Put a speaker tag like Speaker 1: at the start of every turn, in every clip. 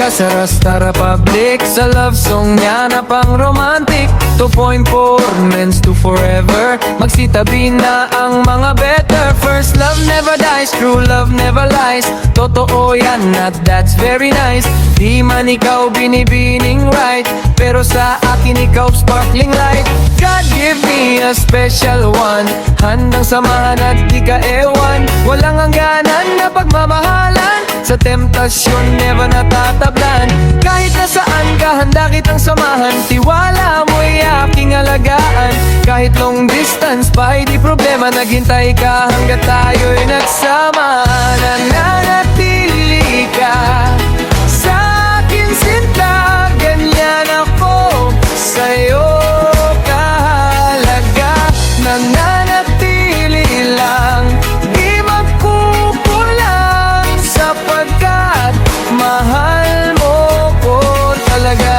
Speaker 1: ka sa Rasta Republic, sa love song niya na pang romantic. 2.4 men's to forever, magsitabi na ang mga better. First love never dies, true love never lies. Totoo yan at that's very nice. Di man ikaw binibining right, pero sa akin ikaw sparkling light. God give me a special one, handang samahan at di ka ewan. Walang hangganan na pagmamahalan, sa temptasyon never natatablan. Kahit nasaan ka, handa kitang samahan. Tiwala mo'y aking alagaan. Kahit long distance pa, di problema. Naghintay ka hanggat tayo'y nagsama. Nananatili ka sa akin sinta, ganyan ako sa'yo kahalaga. Nananatili lang, di magkukulang, sapagkat mahal mo ko talaga.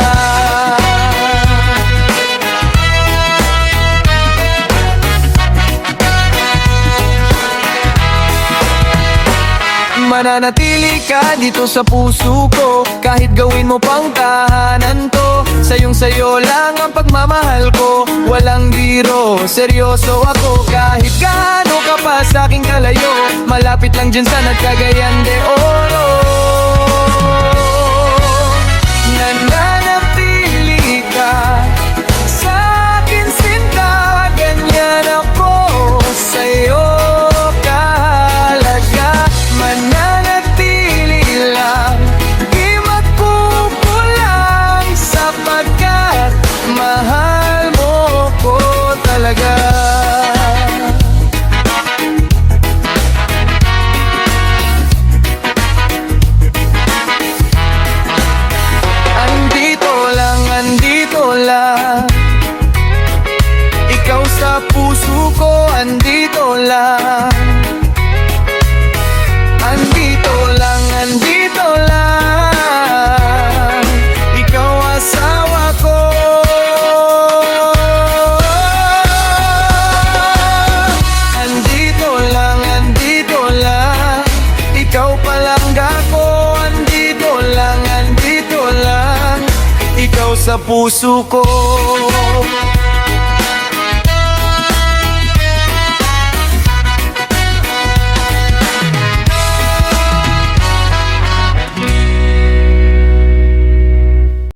Speaker 1: Mananatili ka dito sa puso ko, kahit gawin mo pang tahanan to. Sayong-sayo lang ang pagmamahal ko, walang biro, seryoso ako. Kahit gaano ka pa sa'king kalayo, malapit lang dyan sa Cagayan de Oro. Nananatili ka sa akin sinta, ganyan ako sa'yo kahalaga. Mananatili lang, di magkukulang, sapagkat mahal mo ko talaga. Andito lang, ikaw sa puso ko, andito lang. Andito lang, andito lang, ikaw asawa ko. Andito lang, ikaw palangga ko. Andito lang, ikaw sa puso ko.